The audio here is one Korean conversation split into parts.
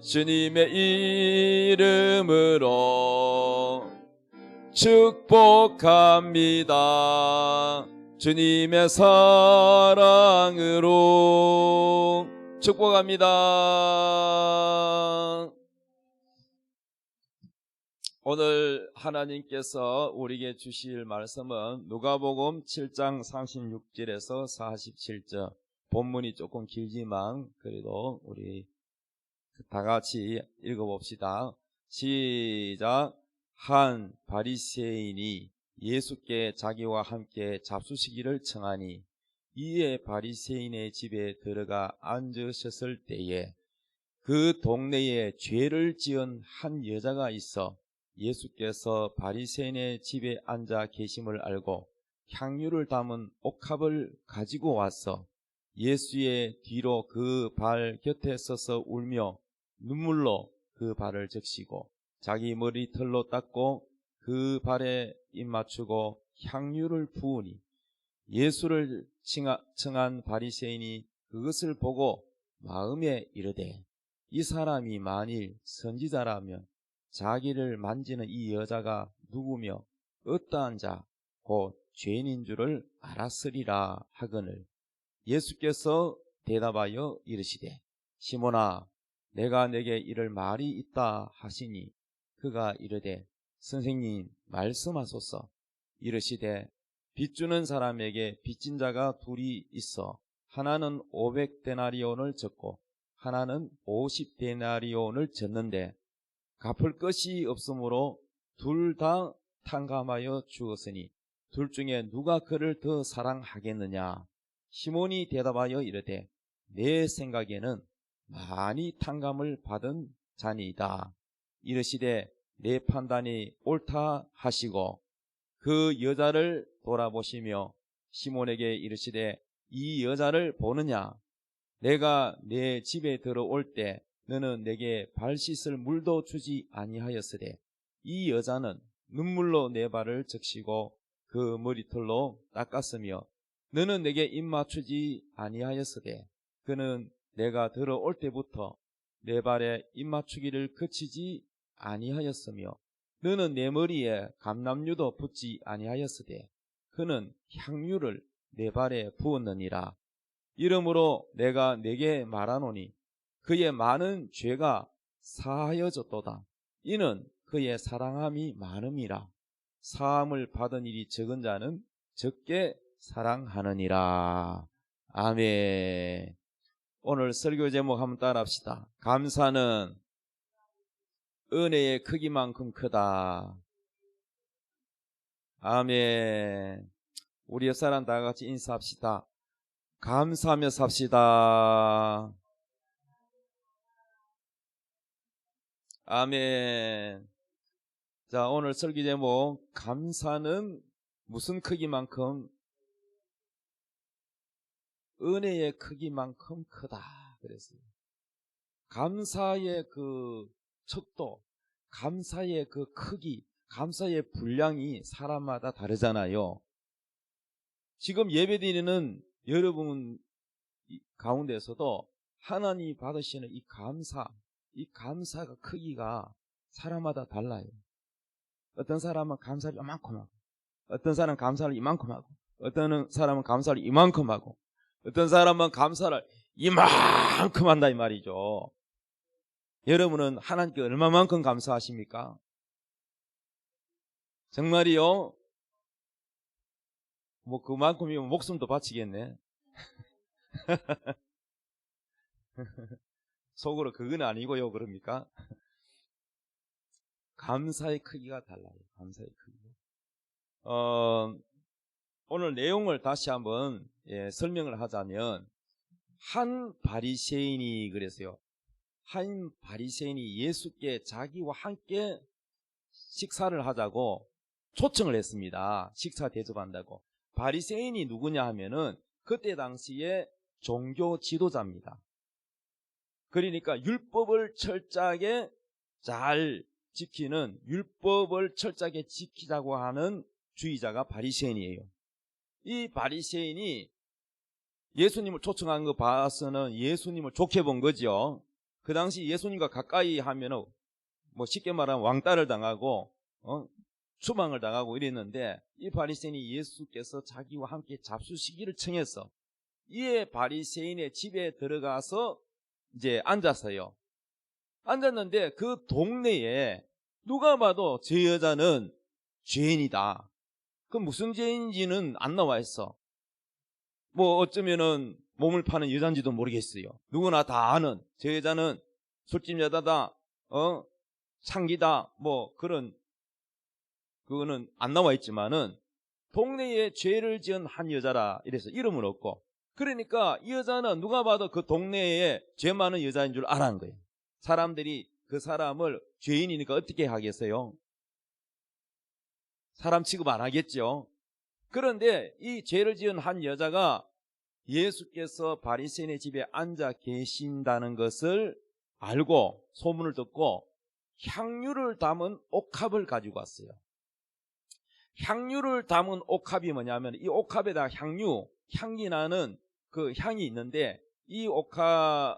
주님의 이름으로 축복합니다. 주님의 사랑으로 축복합니다. 오늘 하나님께서 우리에게 주실 말씀은 누가복음 7장 36절에서 47절. 본문이 조금 길지만 그래도 우리 다 같이 읽어봅시다. 시작. 한 바리새인이 예수께 자기와 함께 잡수시기를 청하니 이에 바리새인의 집에 들어가 앉으셨을 때에 그 동네에 죄를 지은 한 여자가 있어 예수께서 바리새인의 집에 앉아 계심을 알고 향유를 담은 옥합을 가지고 왔어 예수의 뒤로 그 발 곁에 서서 울며 눈물로 그 발을 적시고 자기 머리털로 닦고 그 발에 입 맞추고 향유를 부으니 예수를 청한 바리새인이 그것을 보고 마음에 이르되 이 사람이 만일 선지자라면 자기를 만지는 이 여자가 누구며 어떠한 자 곧 죄인인 줄을 알았으리라 하거늘 예수께서 대답하여 이르시되 시몬아 내가 내게 이를 말이 있다 하시니 그가 이르되 선생님 말씀하소서 이르시되 빚주는 사람에게 빚진 자가 둘이 있어 하나는 500데나리온을 졌고 하나는 50데나리온을 졌는데 갚을 것이 없으므로 둘 다 탕감하여 죽었으니 둘 중에 누가 그를 더 사랑하겠느냐 시몬이 대답하여 이르되 내 생각에는 많이 탕감을 받은 자니이다. 이르시되 내 판단이 옳다 하시고 그 여자를 돌아보시며 시몬에게 이르시되 이 여자를 보느냐 내가 내 집에 들어올 때 너는 내게 발 씻을 물도 주지 아니하였으되 이 여자는 눈물로 내 발을 적시고 그 머리털로 닦았으며 너는 내게 입 맞추지 아니하였으되 그는 내가 들어올 때부터 내 발에 입 맞추기를 그치지 아니하였으며 너는 내 머리에 감람유도 붓지 아니하였으되 그는 향유를 내 발에 부었느니라. 이러므로 내가 네게 말하노니 그의 많은 죄가 사하여졌도다. 이는 그의 사랑함이 많음이라. 사함을 받은 일이 적은 자는 적게 사랑하느니라. 아멘. 오늘 설교 제목 한번 따라합시다. 감사는 은혜의 크기만큼 크다. 아멘. 우리 옆 사람 다 같이 인사합시다. 감사하며 삽시다. 아멘. 자, 오늘 설교 제목 감사는 무슨 크기만큼 은혜의 크기만큼 크다 그랬어요. 감사의 그 척도, 감사의 그 크기, 감사의 분량이 사람마다 다르잖아요. 지금 예배드리는 여러분 가운데서도 하나님이 받으시는 이 감사가 크기가 사람마다 달라요. 어떤 사람은 감사를 이만큼 하고, 어떤 사람은 감사를 이만큼 하고, 어떤 사람은 감사를 이만큼 하고, 어떤 사람은 감사를 이만큼 한다 이 말이죠. 여러분은 하나님께 얼마만큼 감사하십니까? 정말이요? 뭐 그만큼이면 목숨도 바치겠네. 속으로 그건 아니고요 그럽니까? 감사의 크기가 달라요. 감사의 크기가. 오늘 내용을 다시 한번 설명을 하자면 한 바리새인이 그랬어요. 한 바리새인이 예수께 자기와 함께 식사를 하자고 초청을 했습니다. 식사 대접한다고. 바리새인이 누구냐 하면은 그때 당시에 종교 지도자입니다. 그러니까 율법을 철저하게 잘 지키는, 율법을 철저하게 지키자고 하는 주의자가 바리새인이에요. 이 바리새인이 예수님을 초청한 거 봐서는 예수님을 좋게 본 거죠. 그 당시 예수님과 가까이 하면은 뭐 쉽게 말하면 왕따를 당하고 추방을 당하고 이랬는데, 이 바리새인이 예수께서 자기와 함께 잡수시기를 청해서 이에 바리새인의 집에 들어가서 이제 앉았어요. 앉았는데 그 동네에 누가 봐도 저 여자는 죄인이다. 그 무슨 죄인인지는 안 나와 있어. 뭐 어쩌면은 몸을 파는 여잔지도 모르겠어요. 누구나 다 아는 저 여자는 술집 여자다, 창기다, 뭐 그런, 그거는 안 나와 있지만은 동네에 죄를 지은 한 여자라 이래서 이름은 없고, 그러니까 이 여자는 누가 봐도 그 동네에 죄 많은 여자인 줄 알았는 거예요. 사람들이 그 사람을 죄인이니까 어떻게 하겠어요? 사람 취급 안 하겠죠. 그런데 이 죄를 지은 한 여자가 예수께서 바리새인의 집에 앉아 계신다는 것을 알고 소문을 듣고 향유를 담은 옥합을 가지고 왔어요. 향유를 담은 옥합이 뭐냐면, 이 옥합에다 향기 나는 그 향이 있는데, 이 옥합이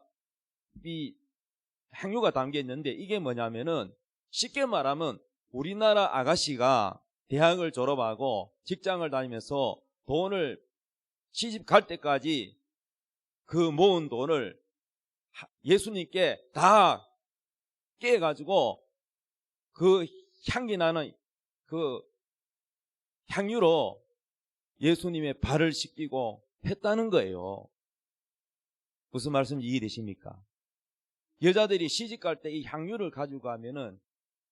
향유가 담겨 있는데, 이게 뭐냐면은 쉽게 말하면 우리나라 아가씨가 대학을 졸업하고 직장을 다니면서 돈을 시집 갈 때까지 그 모은 돈을 예수님께 다 깨가지고 그 향기 나는 그 향유로 예수님의 발을 씻기고 했다는 거예요. 무슨 말씀인지 이해되십니까? 여자들이 시집 갈 때 이 향유를 가지고 가면은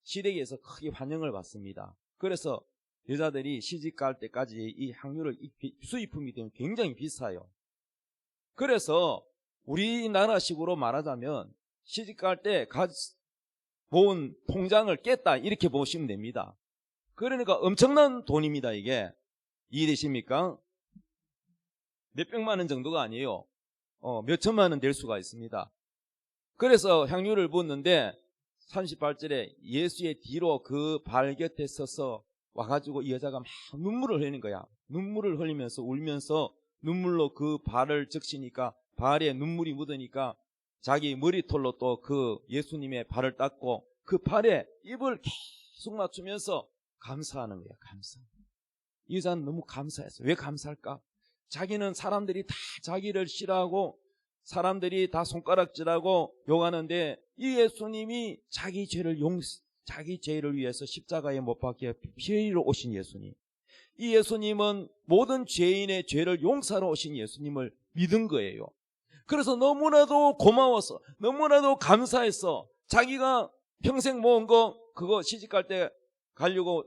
시댁에서 크게 환영을 받습니다. 그래서 여자들이 시집 갈 때까지 이 향유를 수입품이 되면 굉장히 비싸요. 그래서 우리나라식으로 말하자면 시집 갈 때 모은 통장을 깼다, 이렇게 보시면 됩니다. 그러니까 엄청난 돈입니다. 이게 이해되십니까? 몇백만 원 정도가 아니에요. 몇천만 원 될 수가 있습니다. 그래서 향유를 붓는데 38절에 예수의 뒤로 그 발 곁에 서서 와가지고 이 여자가 막 눈물을 흘리는 거야. 눈물을 흘리면서 울면서 눈물로 그 발을 적시니까 발에 눈물이 묻으니까 자기 머리털로 또 그 예수님의 발을 닦고 그 발에 입을 계속 맞추면서 감사하는 거야. 감사. 이 여자는 너무 감사했어. 왜 감사할까? 자기는 사람들이 다 자기를 싫어하고 사람들이 다 손가락질하고 욕하는데, 이 예수님이 자기 죄를 위해서 십자가에 못 박혀 피 흘리러 오신 예수님, 이 예수님은 모든 죄인의 죄를 용서하러 오신 예수님을 믿은 거예요. 그래서 너무나도 고마워서, 너무나도 감사해서 자기가 평생 모은 거 그거 시집갈 때 가려고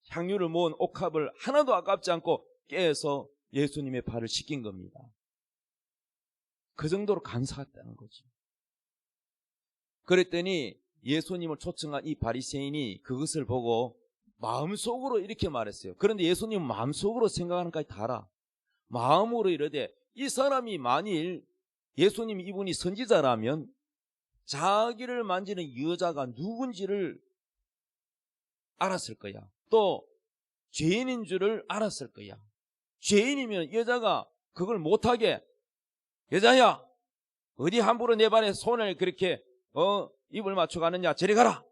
향유를 모은 옥합을 하나도 아깝지 않고 깨서 예수님의 발을 씻긴 겁니다. 그 정도로 감사했다는 거죠. 그랬더니 예수님을 초청한 이 바리새인이 그것을 보고 마음속으로 이렇게 말했어요. 그런데 예수님은 마음속으로 생각하는 것까지 다 알아. 마음으로 이르되, 이 사람이 만일 예수님 이분이 선지자라면 자기를 만지는 여자가 누군지를 알았을 거야. 또 죄인인 줄을 알았을 거야. 죄인이면 여자가 그걸 못하게, 여자야 어디 함부로 내 발에 손을 그렇게 입을 맞춰가느냐, 저리 가라,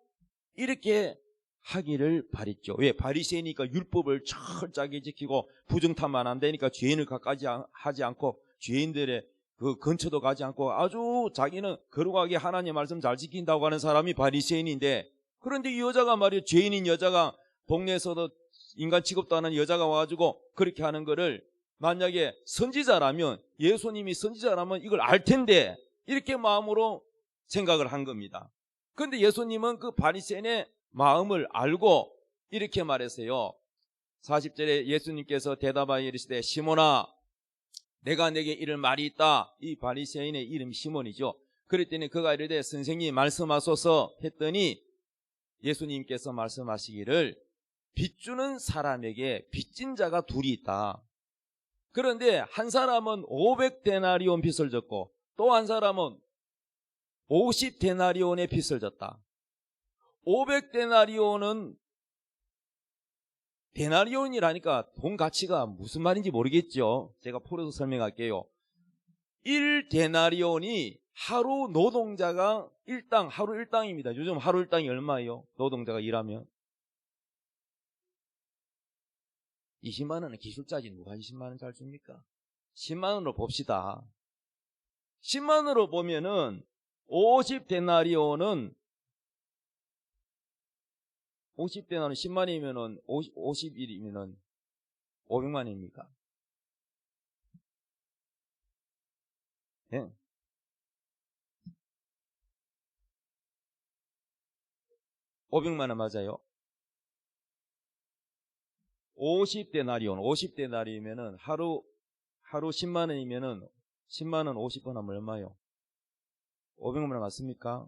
이렇게 하기를 바랬죠. 왜? 바리새이니까 율법을 철저하게 지키고 부정탐만 안 되니까 죄인을 가까이 하지 않고 죄인들의 그 근처도 가지 않고 아주 자기는 거룩하게 하나님 말씀 잘 지킨다고 하는 사람이 바리새인인데, 그런데 이 여자가 말이에요, 죄인인 여자가, 동네에서도 인간 취급도 안 하는 여자가 와가지고 그렇게 하는 거를 만약에 선지자라면, 예수님이 선지자라면 이걸 알 텐데 이렇게 마음으로 생각을 한 겁니다. 그런데 예수님은 그 바리새인의 마음을 알고 이렇게 말했어요. 40절에 예수님께서 대답하여 이르시되, 시몬아 내가 내게 이를 말이 있다. 이 바리새인의 이름이 시몬이죠. 그랬더니 그가 이르되 선생님 말씀하소서 했더니 예수님께서 말씀하시기를, 빚주는 사람에게 빚진 자가 둘이 있다. 그런데 한 사람은 500데나리온 빚을 졌고 또 한 사람은 50데나리온의 빚을 졌다. 500데나리온은, 데나리온이라니까 돈 가치가 무슨 말인지 모르겠죠. 제가 풀어서 설명할게요. 1데나리온이 하루 노동자가 일당, 하루 일당입니다. 요즘 하루 일당이 얼마예요? 노동자가 일하면 20만 원은 기술자지 누가 20만 원 잘 줍니까? 10만 원으로 봅시다. 10만 원으로 보면은 50데나리온은 10만이면은 50일이면은 500만입니까? 예. 500만 원 맞아요. 50데나리면은 하루 10만 원이면은 10만 원 50번 하면 얼마요? 500만 원 맞습니까?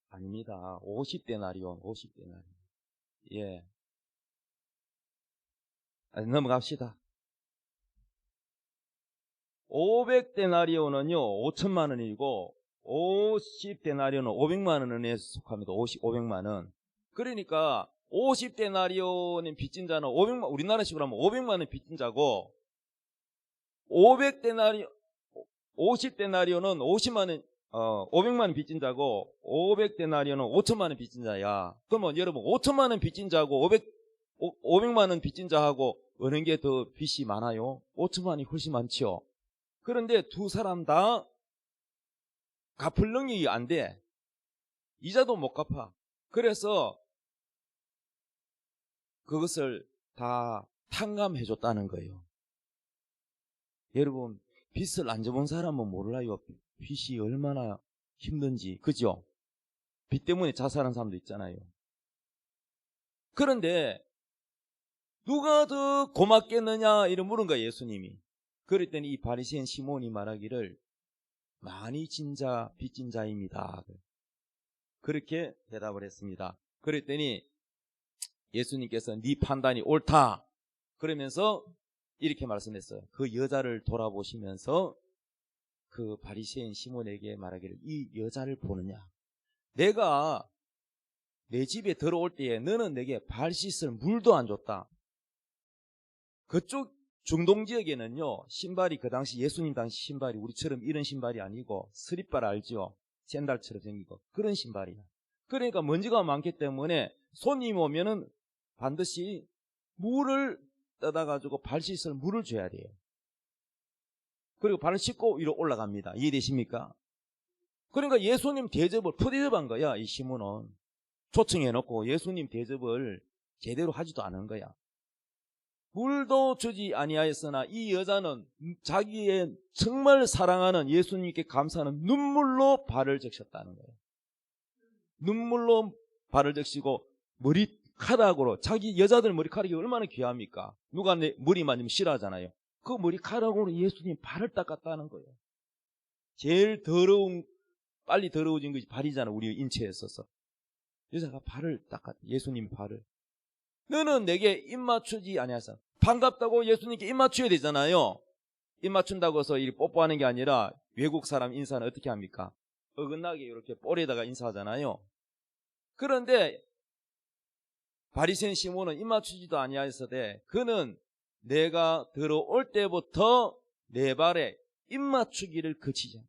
아닙니다. 50데나리온. 예. 넘어갑시다. 500데나리온은요, 5천만 원이고, 50데나리온은 500만 원에 속합니다. 500만 원. 그러니까, 50데나리온인 빚진 자는 500만, 우리나라식으로 하면 500만 원 빚진 자고, 50데나리온은 500만 원 빚진 자고, 500데나리온은 5천만 원 빚진 자야. 그러면 여러분, 5천만 원 빚진 자고, 500만 원 빚진 자하고, 어느 게 더 빚이 많아요? 5천만 원이 훨씬 많죠. 그런데 두 사람 다 갚을 능력이 안 돼. 이자도 못 갚아. 그래서 그것을 다 탕감해줬다는 거예요. 여러분, 빚을 안 져본 사람은 몰라요. 빚이 얼마나 힘든지. 그죠? 빚 때문에 자살한 사람도 있잖아요. 그런데 누가 더 고맙겠느냐 이런 물은 거예요, 예수님이. 그랬더니 이 바리새인 시몬이 말하기를 많이 진 자, 빚진 자입니다. 그렇게 대답을 했습니다. 그랬더니 예수님께서 네 판단이 옳다. 그러면서 이렇게 말씀했어요. 그 여자를 돌아보시면서 그 바리새인 시몬에게 말하기를 이 여자를 보느냐. 내가 내 집에 들어올 때에 너는 내게 발 씻을 물도 안 줬다. 그쪽 중동 지역에는요, 신발이 그 당시 예수님 당시 신발이 우리처럼 이런 신발이 아니고 스리발 알죠? 샌달처럼 생기고 그런 신발이야. 그러니까 먼지가 많기 때문에 손님 오면은 반드시 물을 떠다가지고 발 씻을 물을 줘야 돼요. 그리고 발을 씻고 위로 올라갑니다. 이해되십니까? 그러니까 예수님 대접을 푸대접한 거야. 이 시몬은 초청해놓고 예수님 대접을 제대로 하지도 않은 거야. 물도 주지 아니하였으나 이 여자는 자기의 정말 사랑하는 예수님께 감사하는 눈물로 발을 적셨다는 거예요. 눈물로 발을 적시고 머리카락으로, 자기 여자들 머리카락이 얼마나 귀합니까? 누가 내 머리 만지면 싫어하잖아요. 그 머리카락으로 예수님 발을 닦았다는 거예요. 제일 빨리 더러워진 것이 발이잖아, 우리 인체에 있어서. 여자가 발을 닦았다. 예수님 발을. 너는 내게 입 맞추지 아니하사. 반갑다고 예수님께 입 맞춰야 되잖아요. 입 맞춘다고 해서 이 뽀뽀하는 게 아니라 외국 사람 인사는 어떻게 합니까? 어긋나게 이렇게 볼에다가 인사하잖아요. 그런데 바리새인 시몬은 입 맞추지도 아니하였으되 그는 내가 들어올 때부터 내 발에 입 맞추기를 그치지 않아.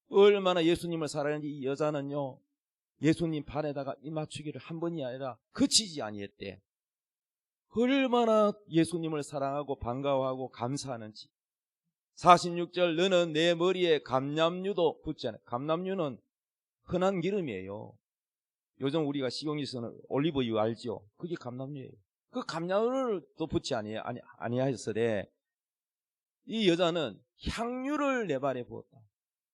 얼마나 예수님을 사랑하는지 이 여자는요, 예수님 발에다가 입 맞추기를 한 번이 아니라 그치지 아니했대. 얼마나 예수님을 사랑하고 반가워하고 감사하는지. 46절 너는 내 머리에 감람유도 붓지 않아. 감람유는 흔한 기름이에요. 요즘 우리가 식용유에서는 올리브유 알죠? 그게 감람유예요. 그 감람유를 또 붓지 아니하였으되 이 여자는 향유를 내 발에 부었다.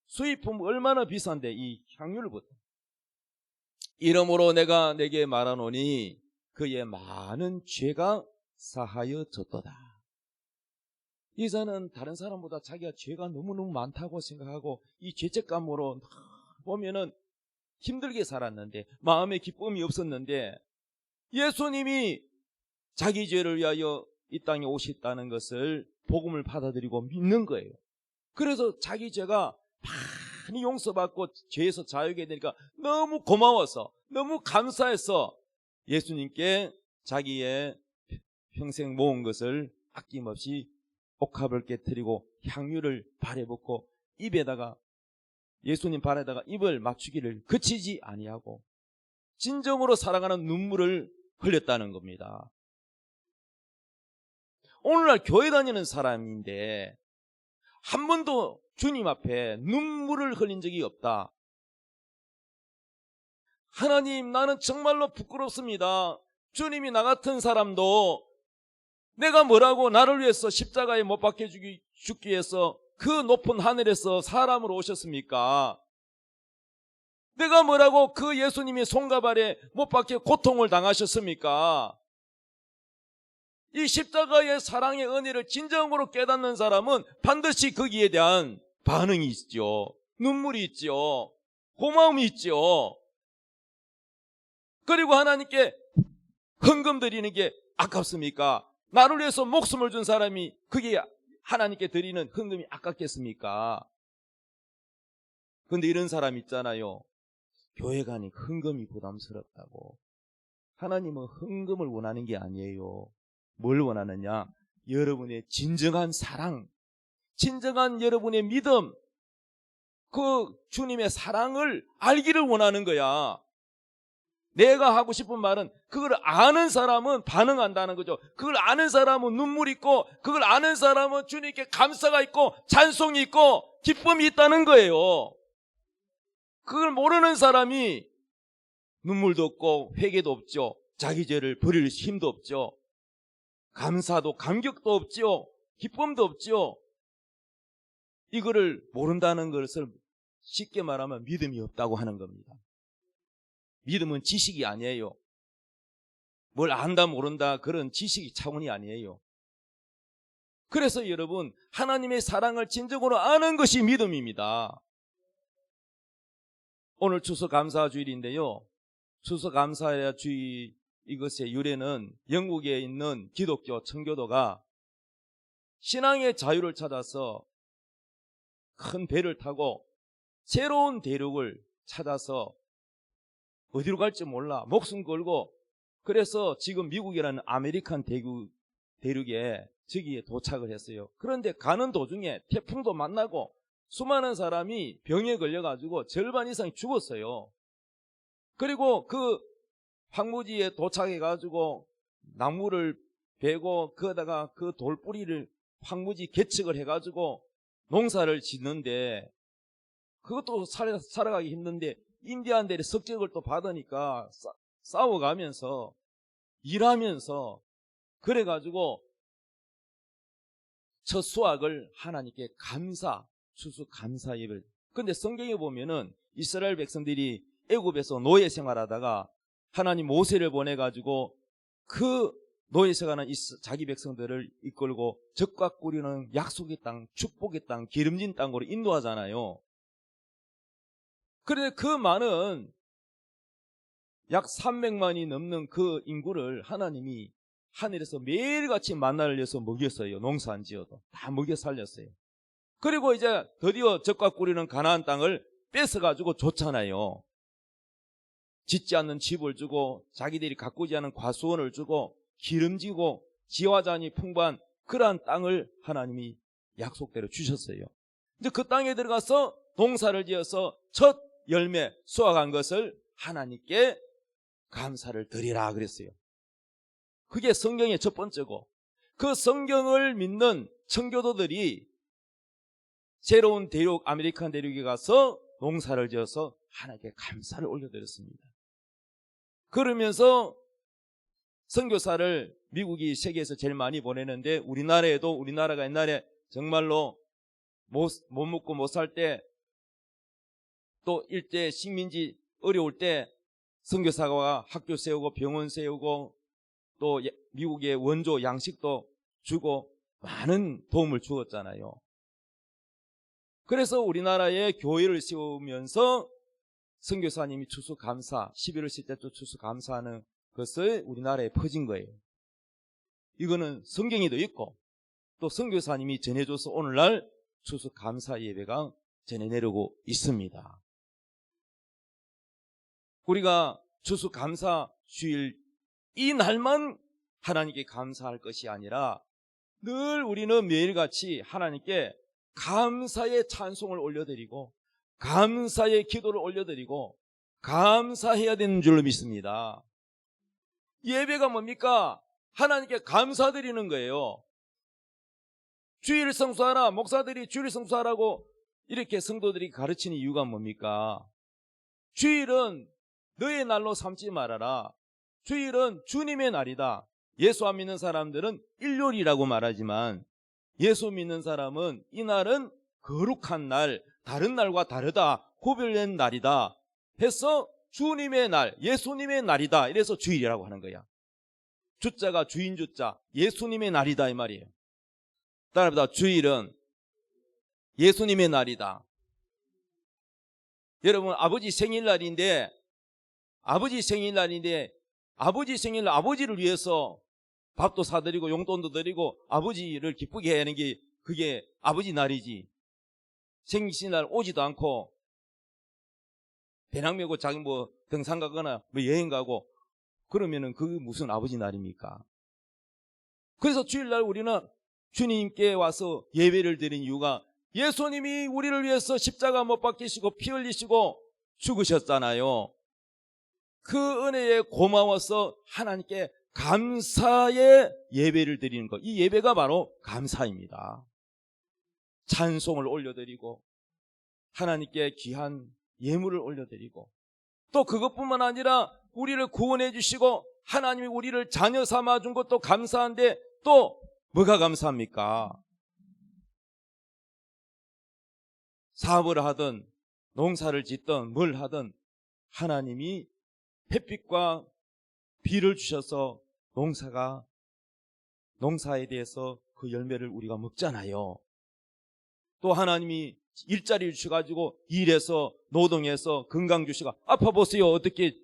수입품 얼마나 비싼데 이 향유를 부었다. 이러므로 내가 내게 말하노니 그의 많은 죄가 사하여졌도다. 이 여자는 다른 사람보다 자기가 죄가 너무너무 많다고 생각하고 이 죄책감으로 보면은 힘들게 살았는데 마음에 기쁨이 없었는데 예수님이 자기 죄를 위하여 이 땅에 오셨다는 것을 복음을 받아들이고 믿는 거예요. 그래서 자기 죄가 많이 용서받고 죄에서 자유하게 되니까 너무 고마워서 너무 감사해서 예수님께 자기의 평생 모은 것을 아낌없이 옥합을 깨뜨리고 향유를 발에 붓고 입에다가 예수님 발에다가 입을 맞추기를 그치지 아니하고 진정으로 사랑하는 눈물을 흘렸다는 겁니다. 오늘날 교회 다니는 사람인데 한 번도 주님 앞에 눈물을 흘린 적이 없다. 하나님, 나는 정말로 부끄럽습니다. 주님이 나 같은 사람도 내가 뭐라고 나를 위해서 십자가에 못 박혀 죽기 위해서 그 높은 하늘에서 사람으로 오셨습니까? 내가 뭐라고 그 예수님이 손과 발에 못 박혀 고통을 당하셨습니까? 이 십자가의 사랑의 은혜를 진정으로 깨닫는 사람은 반드시 거기에 대한 반응이 있죠. 눈물이 있죠. 고마움이 있죠. 그리고 하나님께 헌금 드리는 게 아깝습니까? 나를 위해서 목숨을 준 사람이 그게 하나님께 드리는 헌금이 아깝겠습니까? 근데 이런 사람 있잖아요. 교회 가니 헌금이 부담스럽다고. 하나님은 헌금을 원하는 게 아니에요. 뭘 원하느냐? 여러분의 진정한 사랑, 진정한 여러분의 믿음, 그 주님의 사랑을 알기를 원하는 거야. 내가 하고 싶은 말은 그걸 아는 사람은 반응한다는 거죠. 그걸 아는 사람은 눈물이 있고, 그걸 아는 사람은 주님께 감사가 있고 찬송이 있고 기쁨이 있다는 거예요. 그걸 모르는 사람이 눈물도 없고 회개도 없죠. 자기 죄를 버릴 힘도 없죠. 감사도 감격도 없죠. 기쁨도 없죠. 이거를 모른다는 것을 쉽게 말하면 믿음이 없다고 하는 겁니다. 믿음은 지식이 아니에요. 뭘 안다 모른다 그런 지식이 차원이 아니에요. 그래서 여러분, 하나님의 사랑을 진정으로 아는 것이 믿음입니다. 오늘 추수감사주일인데요. 추수감사주일 이것의 유래는 영국에 있는 기독교 청교도가 신앙의 자유를 찾아서 큰 배를 타고 새로운 대륙을 찾아서 어디로 갈지 몰라 목숨 걸고, 그래서 지금 미국이라는 아메리칸 대륙에 저기에 도착을 했어요. 그런데 가는 도중에 태풍도 만나고 수많은 사람이 병에 걸려가지고 절반 이상이 죽었어요. 그리고 그 황무지에 도착해가지고 나무를 베고 거기다가 그 돌뿌리를 황무지 개척을 해가지고 농사를 짓는데 그것도 살아가기 힘든데 인디안들의 석적을 또 받으니까 싸워가면서 일하면서 그래가지고 첫 수확을 하나님께 추수감사 예배를. 근데 성경에 보면은 이스라엘 백성들이 애굽에서 노예 생활하다가 하나님 모세를 보내가지고 그 노예 생활하는 자기 백성들을 이끌고 적과 꾸리는 약속의 땅, 축복의 땅, 기름진 땅으로 인도하잖아요. 그런데 그 많은 약 300만이 넘는 그 인구를 하나님이 하늘에서 매일같이 만나를 내서 먹였어요. 농사 안 지어도 다 먹여 살렸어요. 그리고 이제 드디어 적과 꾸리는 가나안 땅을 뺏어가지고 줬잖아요. 짓지 않는 집을 주고 자기들이 가꾸지 않은 과수원을 주고 기름지고 지화잔이 풍부한 그러한 땅을 하나님이 약속대로 주셨어요. 이제 그 땅에 들어가서 농사를 지어서 첫 열매 수확한 것을 하나님께 감사를 드리라 그랬어요. 그게 성경의 첫 번째고, 그 성경을 믿는 청교도들이 새로운 대륙, 아메리칸 대륙에 가서 농사를 지어서 하나님께 감사를 올려드렸습니다. 그러면서 선교사를 미국이 세계에서 제일 많이 보내는데, 우리나라에도 우리나라가 옛날에 정말로 못 먹고 못 살 때, 또 일제 식민지 어려울 때 선교사가 학교 세우고 병원 세우고 또 미국의 원조 양식도 주고 많은 도움을 주었잖아요. 그래서 우리나라에 교회를 세우면서 선교사님이 추수감사, 11월 10대 추수감사하는 것을 우리나라에 퍼진 거예요. 이거는 성경에도 있고 또 선교사님이 전해줘서 오늘날 추수감사 예배가 전해 내려오고 있습니다. 우리가 추수감사 주일 이 날만 하나님께 감사할 것이 아니라 늘 우리는 매일같이 하나님께 감사의 찬송을 올려드리고 감사의 기도를 올려드리고 감사해야 되는 줄로 믿습니다. 예배가 뭡니까? 하나님께 감사드리는 거예요. 주일 성수하라, 목사들이 주일 성수하라고 이렇게 성도들이 가르치는 이유가 뭡니까? 주일은 너의 날로 삼지 말아라. 주일은 주님의 날이다. 예수 안 믿는 사람들은 일요일이라고 말하지만 예수 믿는 사람은 이 날은 거룩한 날, 다른 날과 다르다, 구별된 날이다 해서 주님의 날, 예수님의 날이다 이래서 주일이라고 하는 거야. 주자가 주인 주자, 예수님의 날이다 이 말이에요. 따라합니다. 주일은 예수님의 날이다. 여러분, 아버지 생일날인데 아버지 생일날 아버지를 위해서 밥도 사드리고 용돈도 드리고 아버지를 기쁘게 하는 게 그게 아버지 날이지. 생신날 오지도 않고 배낭 메고 자기 뭐 등산 가거나 뭐 여행 가고 그러면은 그게 무슨 아버지 날입니까? 그래서 주일날 우리는 주님께 와서 예배를 드린 이유가 예수님이 우리를 위해서 십자가 못 박히시고 피 흘리시고 죽으셨잖아요. 그 은혜에 고마워서 하나님께 감사의 예배를 드리는 것. 이 예배가 바로 감사입니다. 찬송을 올려드리고 하나님께 귀한 예물을 올려드리고 또 그것뿐만 아니라 우리를 구원해 주시고 하나님이 우리를 자녀 삼아준 것도 감사한데 또 뭐가 감사합니까? 사업을 하든 농사를 짓든 뭘 하든 하나님이 햇빛과 비를 주셔서 농사에 대해서 그 열매를 우리가 먹잖아요. 또 하나님이 일자리 주셔가지고 일해서 노동해서 건강 주시고 아파 보세요. 어떻게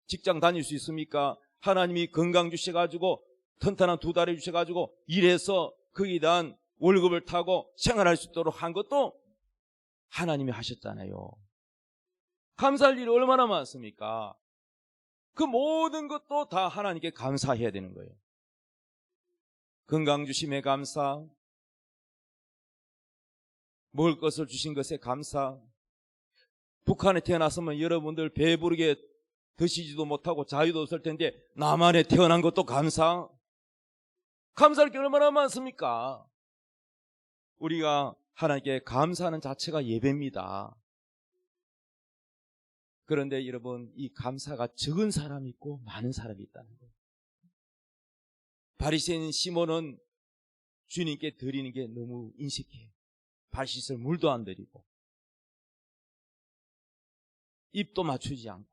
직장 다닐 수 있습니까? 하나님이 건강 주셔가지고 튼튼한 두 다리 주셔가지고 일해서 거기에 대한 월급을 타고 생활할 수 있도록 한 것도 하나님이 하셨잖아요. 감사할 일이 얼마나 많습니까? 그 모든 것도 다 하나님께 감사해야 되는 거예요. 건강 주심에 감사, 먹을 것을 주신 것에 감사. 북한에 태어났으면 여러분들 배부르게 드시지도 못하고 자유도 없을 텐데 남한에 태어난 것도 감사. 감사할 게 얼마나 많습니까? 우리가 하나님께 감사하는 자체가 예배입니다. 그런데 여러분, 이 감사가 적은 사람이 있고 많은 사람이 있다는 거예요. 바리새인 시몬은 주님께 드리는 게 너무 인식해. 발 씻을 물도 안 드리고 입도 맞추지 않고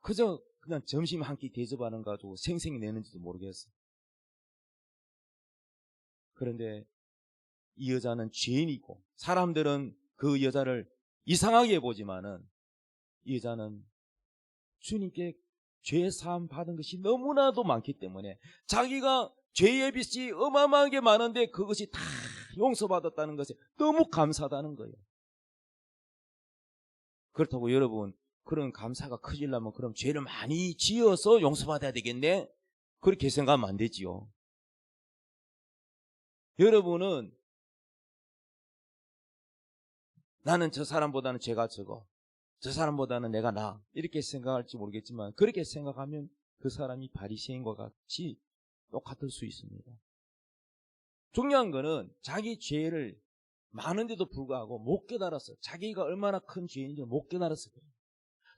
그저 그냥 점심 한 끼 대접하는 거 가지고 생생히 내는지도 모르겠어. 그런데 이 여자는 죄인이고 사람들은 그 여자를 이상하게 보지만은 이 여자는 주님께 죄 사함 받은 것이 너무나도 많기 때문에 자기가 죄의 빚이 어마어마하게 많은데 그것이 다 용서받았다는 것에 너무 감사하다는 거예요. 그렇다고 여러분, 그런 감사가 커지려면 그럼 죄를 많이 지어서 용서받아야 되겠네? 그렇게 생각하면 안 되지요. 여러분은 나는 저 사람보다는 죄가 적어, 저 사람보다는 내가 나아, 이렇게 생각할지 모르겠지만 그렇게 생각하면 그 사람이 바리새인과 같이 똑같을 수 있습니다. 중요한 거는 자기 죄를 많은데도 불구하고 못 깨달았어. 자기가 얼마나 큰 죄인지 못 깨달았어요.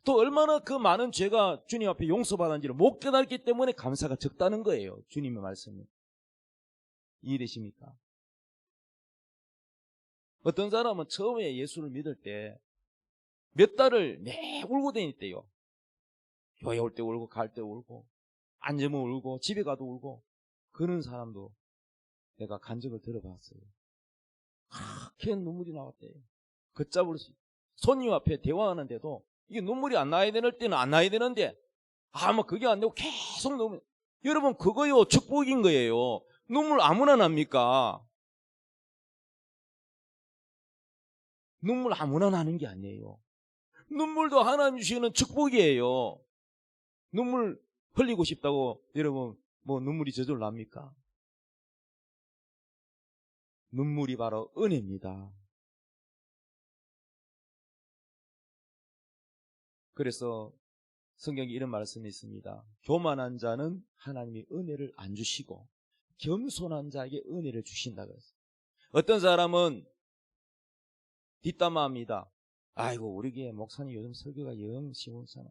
또 얼마나 그 많은 죄가 주님 앞에 용서받았는지를 못 깨달았기 때문에 감사가 적다는 거예요. 주님의 말씀이. 이해되십니까? 어떤 사람은 처음에 예수를 믿을 때 몇 달을 매 울고 다녔대요. 교회 올 때 울고 갈 때 울고 앉으면 울고 집에 가도 울고. 그런 사람도 내가 간증을 들어봤어요. 그렇게 눈물이 나왔대요. 걷잡을 수, 손님 앞에 대화하는데도 이게 눈물이 안 나야 되는 때는 안 나야 되는데 뭐 그게 안 되고 계속 눈물. 여러분, 그거요 축복인 거예요. 눈물 아무나 납니까? 눈물 아무나 나는 게 아니에요. 눈물도 하나님 주시는 축복이에요. 눈물 흘리고 싶다고 여러분 뭐 눈물이 저절로 납니까? 눈물이 바로 은혜입니다. 그래서 성경에 이런 말씀이 있습니다. 교만한 자는 하나님이 은혜를 안 주시고 겸손한 자에게 은혜를 주신다 그랬어요. 어떤 사람은 뒷담화합니다. 아이고 우리 교회 목사님 요즘 설교가 영 시원찮아.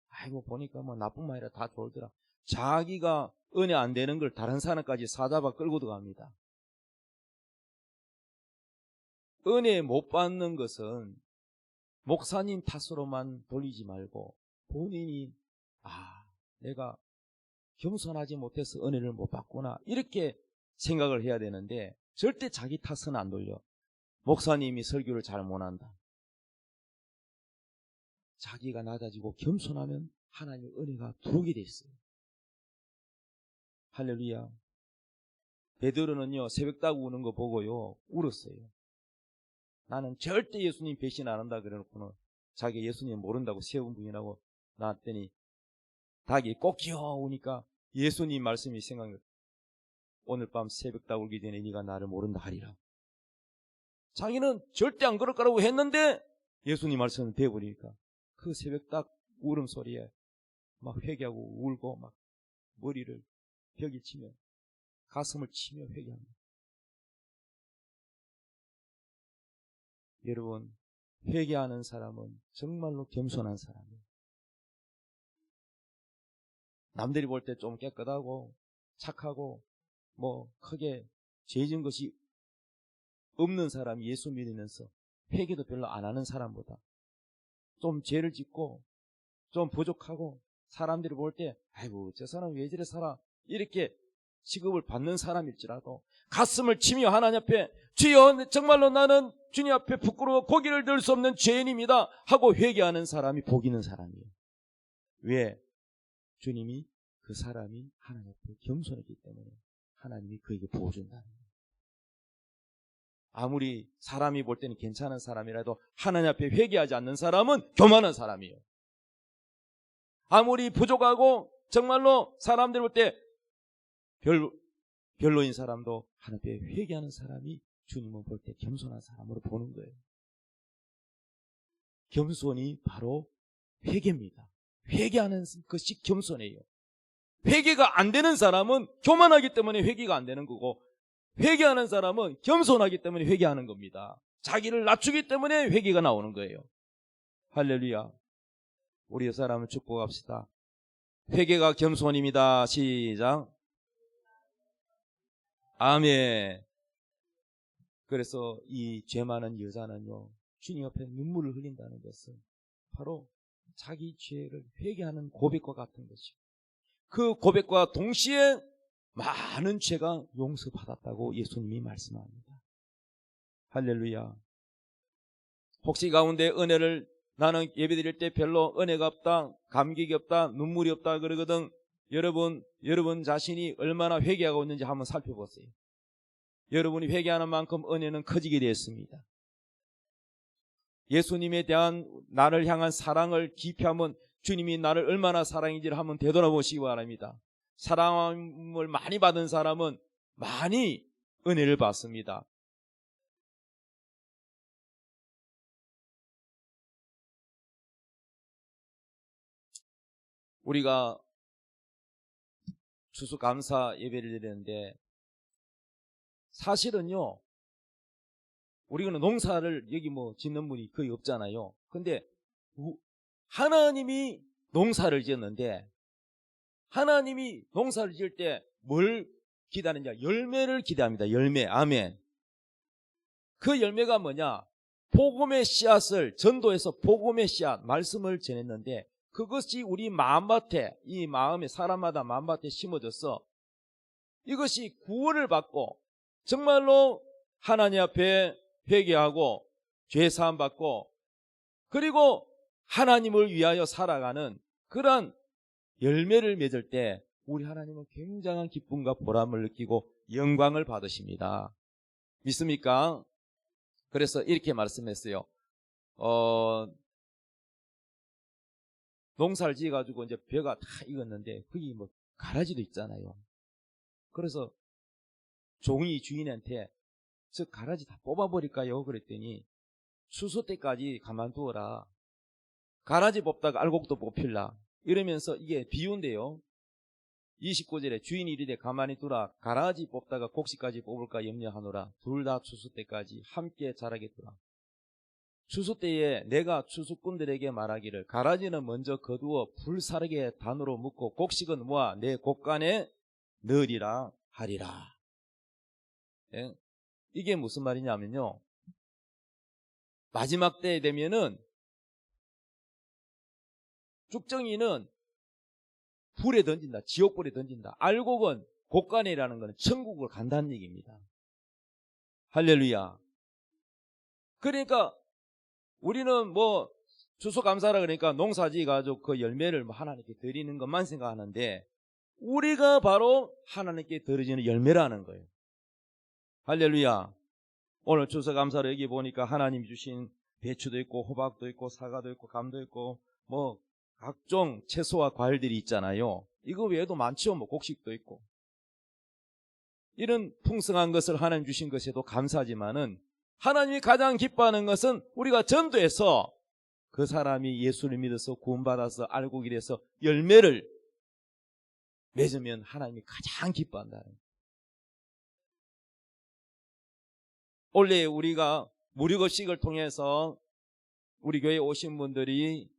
아이고 보니까 뭐 나뿐만 아니라 다 좋더라. 자기가 은혜 안 되는 걸 다른 사람까지 사잡아 끌고 들어갑니다. 은혜 못 받는 것은 목사님 탓으로만 돌리지 말고 본인이 내가 겸손하지 못해서 은혜를 못 받구나 이렇게 생각을 해야 되는데 절대 자기 탓은 안 돌려. 목사님이 설교를 잘 못한다. 자기가 낮아지고 겸손하면 하나님의 은혜가 들어오게 돼 있어요. 할렐루야. 베드로는요 새벽닭 우는 거 보고요 울었어요. 나는 절대 예수님 배신 안 한다 그래놓고는 자기 예수님 모른다고 세운 부인하고 나왔더니 닭이 꼭 기어오니까 예수님 말씀이 생각나. 오늘 밤 새벽닭 울기 전에 네가 나를 모른다 하리라. 자기는 절대 안 그럴 거라고 했는데 예수님 말씀을 배워버리니까 그 새벽닭 울음소리에 막 회개하고 울고 막 머리를 벽에 치며 가슴을 치며 회개합니다. 여러분 회개하는 사람은 정말로 겸손한 사람이에요. 남들이 볼 때 좀 깨끗하고 착하고 뭐 크게 죄 지은 것이 없는 사람이 예수 믿으면서 회개도 별로 안 하는 사람보다 좀 죄를 짓고 좀 부족하고 사람들이 볼 때 아이고 저 사람 왜 저래 살아 이렇게 취급을 받는 사람일지라도 가슴을 치며 하나님 앞에 주여 정말로 나는 주님 앞에 부끄러워 고개를 들 수 없는 죄인입니다 하고 회개하는 사람이 복 있는 사람이에요. 왜? 주님이 그 사람이 하나님 앞에 겸손했기 때문에 하나님이 그에게 부어준다는 거예요. 아무리 사람이 볼 때는 괜찮은 사람이라도 하나님 앞에 회개하지 않는 사람은 교만한 사람이에요. 아무리 부족하고 정말로 사람들 볼 때 별로인 사람도 하나님 앞에 회개하는 사람이 주님은 볼 때 겸손한 사람으로 보는 거예요. 겸손이 바로 회개입니다. 회개하는 것이 겸손해요. 회개가 안 되는 사람은 교만하기 때문에 회개가 안 되는 거고 회개하는 사람은 겸손하기 때문에 회개하는 겁니다. 자기를 낮추기 때문에 회개가 나오는 거예요. 할렐루야. 우리 사람을 축복합시다. 회개가 겸손입니다. 시작. 아멘. 그래서 이 죄 많은 여자는요 주님 앞에 눈물을 흘린다는 것은 바로 자기 죄를 회개하는 고백과 같은 것이고 그 고백과 동시에 많은 죄가 용서받았다고 예수님이 말씀합니다. 할렐루야. 혹시 가운데 은혜를 나는 예배드릴 때 별로 은혜가 없다, 감격이 없다, 눈물이 없다 그러거든. 여러분 자신이 얼마나 회개하고 있는지 한번 살펴보세요. 여러분이 회개하는 만큼 은혜는 커지게 되었습니다. 예수님에 대한 나를 향한 사랑을 기피하면 주님이 나를 얼마나 사랑인지를 한번 되돌아보시기 바랍니다. 사랑을 많이 받은 사람은 많이 은혜를 받습니다. 우리가 추수감사 예배를 드리는데 사실은요 우리는 농사를 여기 뭐 짓는 분이 거의 없잖아요. 근데 하나님이 농사를 지었는데 하나님이 농사를 지을 때 뭘 기다리냐? 열매를 기대합니다. 열매. 아멘. 그 열매가 뭐냐? 복음의 씨앗을 전도해서 복음의 씨앗 말씀을 전했는데 그것이 우리 마음밭에 이 마음에 사람마다 마음밭에 심어져서 이것이 구원을 받고 정말로 하나님 앞에 회개하고 죄 사함 받고 그리고 하나님을 위하여 살아가는 그런 열매를 맺을 때 우리 하나님은 굉장한 기쁨과 보람을 느끼고 영광을 받으십니다. 믿습니까? 그래서 이렇게 말씀했어요. 농사를 지어가지고 이제 벼가 다 익었는데 거기 뭐 가라지도 있잖아요. 그래서 종이 주인한테 저 가라지 다 뽑아버릴까요? 그랬더니 추수 때까지 가만두어라. 가라지 뽑다가 알곡도 뽑힐라. 이러면서 이게 비유인데요. 29절에 주인이 이르되 가만히 두라. 가라지 뽑다가 곡식까지 뽑을까 염려하노라. 둘 다 추수 때까지 함께 자라겠더라. 추수 때에 내가 추수꾼들에게 말하기를 가라지는 먼저 거두어 불사르게 단으로 묶고 곡식은 모아 내 곡간에 넣으리라 하리라. 예? 이게 무슨 말이냐면요. 마지막 때에 되면은 쭉정이는 불에 던진다. 지옥불에 던진다. 알곡은 곡간이라는 것은 천국을 간다는 얘기입니다. 할렐루야. 그러니까 우리는 뭐 추수감사라 그러니까 농사지 가지고 그 열매를 하나님께 드리는 것만 생각하는데 우리가 바로 하나님께 드려지는 열매라는 거예요. 할렐루야. 오늘 추수감사를 여기 보니까 하나님 주신 배추도 있고 호박도 있고 사과도 있고 감도 있고 뭐 각종 채소와 과일들이 있잖아요. 이거 외에도 많죠. 뭐 곡식도 있고. 이런 풍성한 것을 하나님 주신 것에도 감사하지만은 하나님이 가장 기뻐하는 것은 우리가 전도해서 그 사람이 예수를 믿어서 구원받아서 알곡이 돼서 열매를 맺으면 하나님이 가장 기뻐한다는 거예요. 원래 우리가 무료급식을 통해서 우리 교회에 오신 분들이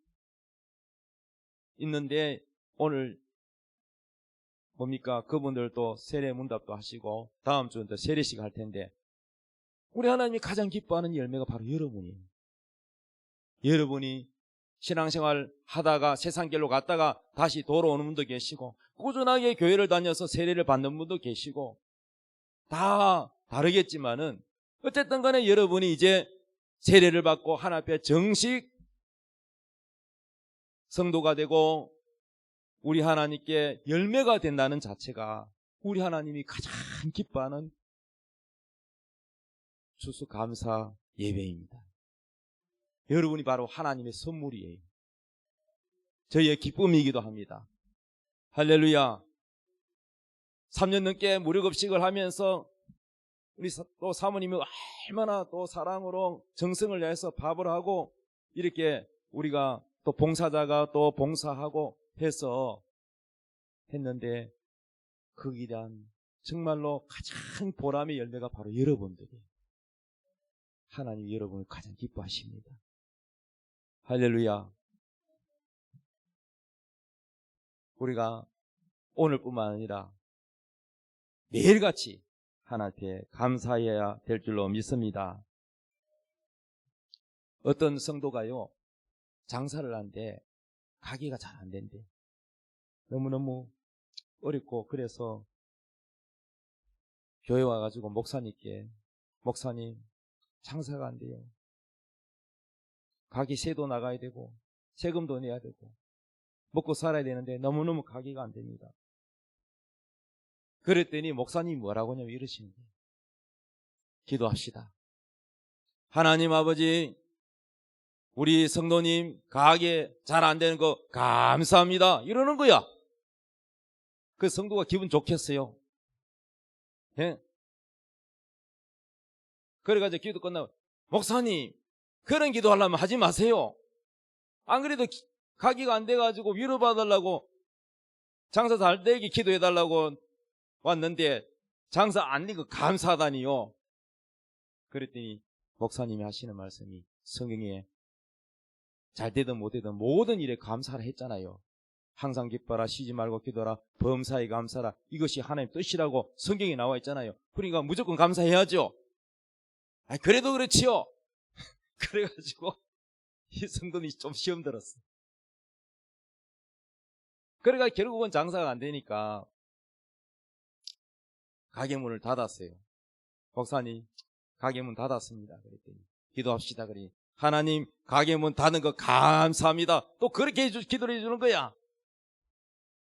있는데 오늘 뭡니까? 그분들도 세례 문답도 하시고 다음 주는 또 세례식 할 텐데 우리 하나님이 가장 기뻐하는 열매가 바로 여러분이에요. 여러분이 신앙생활 하다가 세상길로 갔다가 다시 돌아오는 분도 계시고 꾸준하게 교회를 다녀서 세례를 받는 분도 계시고 다 다르겠지만은 어쨌든 간에 여러분이 이제 세례를 받고 하나님 앞에 정식 성도가 되고 우리 하나님께 열매가 된다는 자체가 우리 하나님이 가장 기뻐하는 추수감사 예배입니다. 여러분이 바로 하나님의 선물이에요. 저희의 기쁨이기도 합니다. 할렐루야. 3년 넘게 무료급식을 하면서 우리 또 사모님이 얼마나 또 사랑으로 정성을 내서 밥을 하고 이렇게 우리가 또 봉사자가 또 봉사하고 해서 했는데 거기에 대한 정말로 가장 보람의 열매가 바로 여러분들이에요. 하나님이 여러분을 가장 기뻐하십니다. 할렐루야. 우리가 오늘뿐만 아니라 매일같이 하나님께 감사해야 될 줄로 믿습니다. 어떤 성도가요 장사를 하는데 가게가 잘 안 된대. 너무너무 어렵고 그래서 교회 와가지고 목사님께 목사님 장사가 안 돼요. 가게 세도 나가야 되고 세금도 내야 되고 먹고 살아야 되는데 너무너무 가게가 안 됩니다. 그랬더니 목사님이 뭐라고 하냐면 이러시는 거예요. 기도합시다. 하나님 아버지 우리 성도님 가게 잘 안 되는 거 감사합니다. 이러는 거야. 그 성도가 기분 좋겠어요. 예? 그래가지고 기도 끝나고 목사님 그런 기도하려면 하지 마세요. 안 그래도 가게가 안 돼가지고 위로받으려고 장사 잘 되게 기도해달라고 왔는데 장사 안 되고 감사하다니요. 그랬더니 목사님이 하시는 말씀이 성경에 잘 되든 못 되든 모든 일에 감사를 했잖아요. 항상 기뻐라 쉬지 말고 기도하라 범사에 감사라 이것이 하나님 뜻이라고 성경에 나와 있잖아요. 그러니까 무조건 감사해야죠. 아니 그래도 그렇지요. 그래가지고 이 성도님이 좀 시험 들었어. 그래가 결국은 장사가 안 되니까 가게 문을 닫았어요. 목사님 가게 문 닫았습니다. 그랬더니 기도합시다. 그러니 하나님 가게 문 닫은 거 감사합니다. 또 그렇게 기도를 해주는 거야.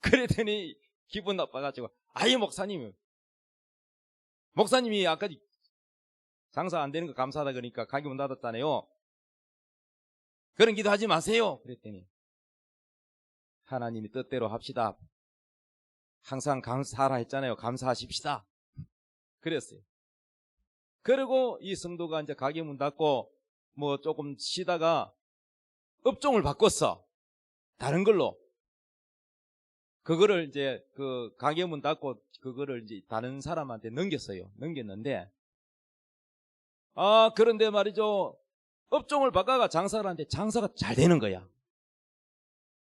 그랬더니 기분 나빠가지고 아예 목사님이 아까 장사 안 되는 거 감사하다 그러니까 가게 문 닫았다네요. 그런 기도하지 마세요. 그랬더니 하나님이 뜻대로 합시다. 항상 감사하라 했잖아요. 감사하십시다. 그랬어요. 그리고 이 성도가 이제 가게 문 닫고 뭐 조금 쉬다가 업종을 바꿨어. 다른 걸로. 그거를 이제 그 가게 문 닫고 그거를 이제 다른 사람한테 넘겼어요. 넘겼는데, 그런데 말이죠. 업종을 바꿔가 장사를 하는데 장사가 잘 되는 거야.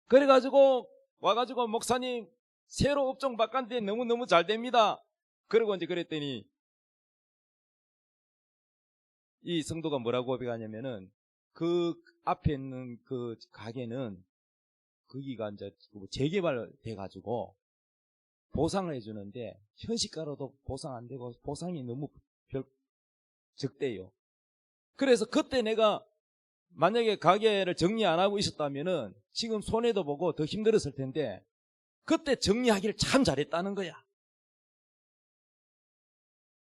그래가지고 와가지고 목사님 새로 업종 바꿨는데 너무너무 잘 됩니다. 그리고 이제 그랬더니 이 성도가 뭐라고 고백하냐면은 그 앞에 있는 그 가게는 거기가 이제 재개발돼 가지고 보상을 해주는데 현시가로도 보상 안 되고 보상이 너무 적대요. 그래서 그때 내가 만약에 가게를 정리 안 하고 있었다면은 지금 손해도 보고 더 힘들었을 텐데 그때 정리하기를 참 잘했다는 거야.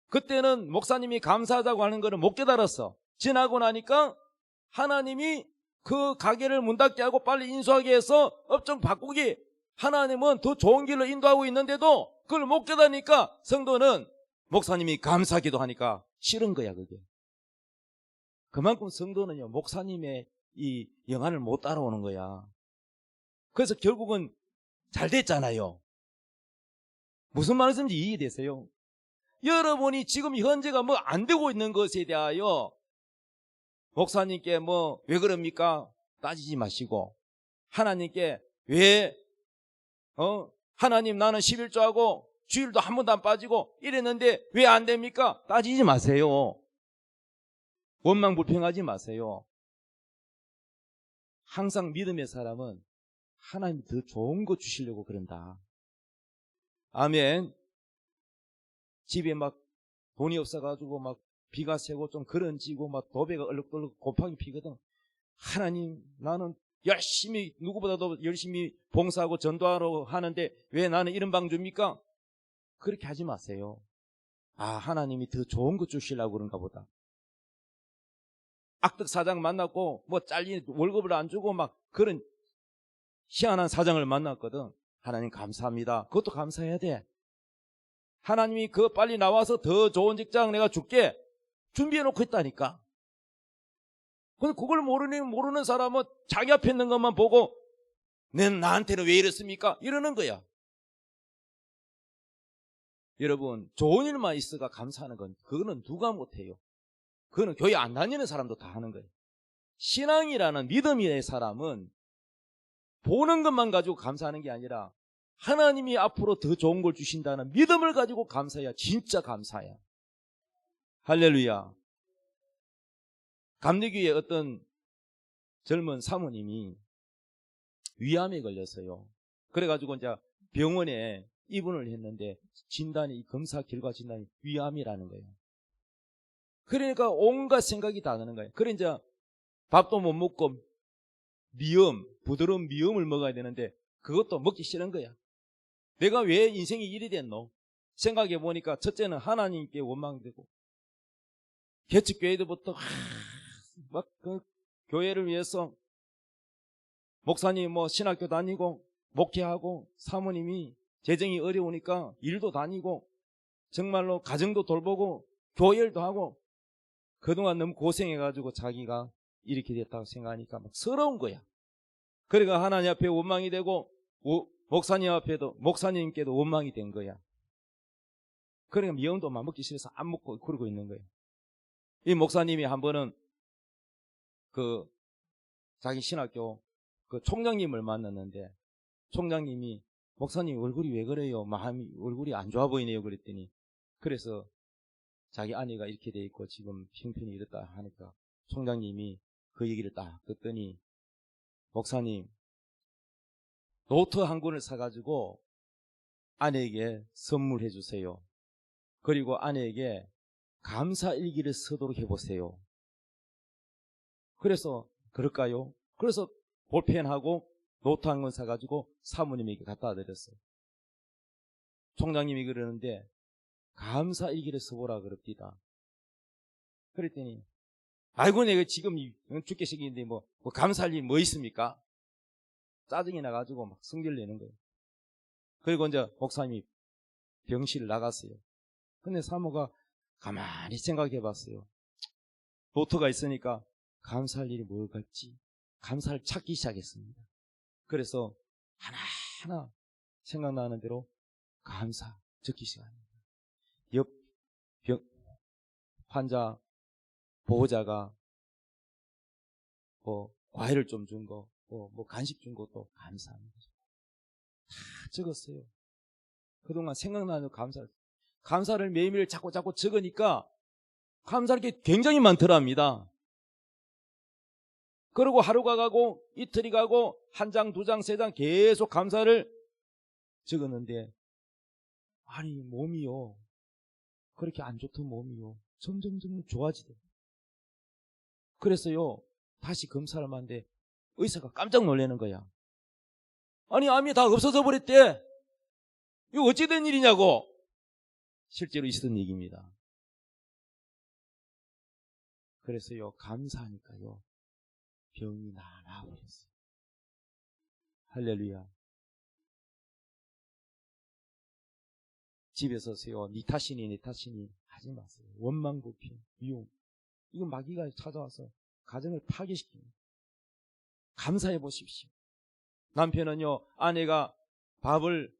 그때는 목사님이 감사하다고 하는 거를 못 깨달았어. 지나고 나니까 하나님이 그 가게를 문 닫게 하고 빨리 인수하게 해서 업종 바꾸기, 하나님은 더 좋은 길로 인도하고 있는데도 그걸 못 깨닫으니까 성도는 목사님이 감사하기도 하니까 싫은 거야. 그게 그만큼 성도는요 목사님의 이 영안을 못 따라오는 거야. 그래서 결국은 잘 됐잖아요. 무슨 말씀인지 이해되세요? 여러분이 지금 현재가 뭐 안 되고 있는 것에 대하여 목사님께 뭐 왜 그럽니까? 따지지 마시고 하나님께 왜 하나님 나는 11조하고 주일도 한 번도 안 빠지고 이랬는데 왜 안 됩니까? 따지지 마세요. 원망 불평하지 마세요. 항상 믿음의 사람은 하나님이 더 좋은 거 주시려고 그런다. 아멘. 집에 막 돈이 없어가지고 막 비가 새고 좀 그런지고 막 도배가 얼룩덜룩 곰팡이 피거든. 하나님 나는 열심히 누구보다도 열심히 봉사하고 전도하러 하는데 왜 나는 이런 방 줍니까? 그렇게 하지 마세요. 하나님이 더 좋은 거 주시려고 그런가 보다. 악덕 사장 만났고 뭐 잘린 월급을 안 주고 막 그런 희한한 사장을 만났거든. 하나님 감사합니다. 그것도 감사해야 돼. 하나님이 그 빨리 나와서 더 좋은 직장 내가 줄게 준비해 놓고 있다니까. 근데 그걸 모르는 사람은 자기 앞에 있는 것만 보고 나한테는 왜 이랬습니까? 이러는 거야. 여러분 좋은 일만 있어가 감사하는 건 그거는 누가 못해요. 그거는 교회 안 다니는 사람도 다 하는 거예요. 신앙이라는 믿음의 사람은 보는 것만 가지고 감사하는 게 아니라 하나님이 앞으로 더 좋은 걸 주신다는 믿음을 가지고 감사해야 진짜 감사야. 할렐루야. 감리교에 어떤 젊은 사모님이 위암에 걸렸어요. 그래가지고 이제 병원에 입원을 했는데 검사 결과 진단이 위암이라는 거예요. 그러니까 온갖 생각이 다 나는 거예요. 그래 이제 밥도 못 먹고 부드러운 미음을 먹어야 되는데 그것도 먹기 싫은 거야. 내가 왜 인생이 이리 됐노? 생각해 보니까 첫째는 하나님께 원망되고 개척교회들부터 막 그 교회를 위해서 목사님 뭐 신학교 다니고 목회하고 사모님이 재정이 어려우니까 일도 다니고 정말로 가정도 돌보고 교회일도 하고 그동안 너무 고생해가지고 자기가 이렇게 됐다고 생각하니까 막 서러운 거야. 그러니까 하나님 앞에 원망이 되고 목사님께도 원망이 된 거야. 그러니까 미움도 막 먹기 싫어서 안 먹고 그러고 있는 거예요. 이 목사님이 한 번은 그 자기 신학교 그 총장님을 만났는데 총장님이 목사님 얼굴이 왜 그래요? 얼굴이 안 좋아 보이네요. 그랬더니 그래서 자기 아내가 이렇게 돼 있고 지금 형편이 이렇다 하니까 총장님이 그 얘기를 딱 듣더니 목사님 노트 한 권을 사가지고 아내에게 선물해 주세요. 그리고 아내에게 감사 일기를 쓰도록 해보세요. 그래서 그럴까요? 그래서 볼펜하고 노트 한 권 사가지고 사모님에게 갖다 드렸어요. 총장님이 그러는데 감사 일기를 써보라 그럽디다. 그랬더니 아이고 내가 지금 죽게 생긴데 뭐 감사할 일 뭐 있습니까? 짜증이 나가지고 막 성질 내는 거예요. 그리고 이제 목사님이 병실을 나갔어요. 근데 사모가 가만히 생각해 봤어요. 노트가 있으니까 감사할 일이 뭘까지 감사를 찾기 시작했습니다. 그래서 하나하나 생각나는 대로 감사 적기 시작합니다. 옆 환자 보호자가 뭐 과일을 좀 준 거, 뭐 간식 준 것도 감사합니다. 다 적었어요. 그동안 생각나는 감사를 매일매일 자꾸 적으니까 감사할 게 굉장히 많더랍니다. 그리고 하루가 가고 이틀이 가고 한 장, 두 장, 세 장 계속 감사를 적었는데 아니 몸이요. 그렇게 안 좋던 몸이요. 점점 좋아지더라고요. 그래서요. 다시 검사를 하는데 의사가 깜짝 놀라는 거야. 아니 암이 다 없어져 버렸대. 이거 어찌 된 일이냐고. 실제로 있었던 얘기입니다. 그래서요. 감사하니까요. 병이 나아버렸어요. 할렐루야. 집에서요. 니 탓이니 하지 마세요. 원망부피, 미움. 이거 마귀가 찾아와서 가정을 파괴시킵니다. 감사해 보십시오. 남편은요. 아내가 밥을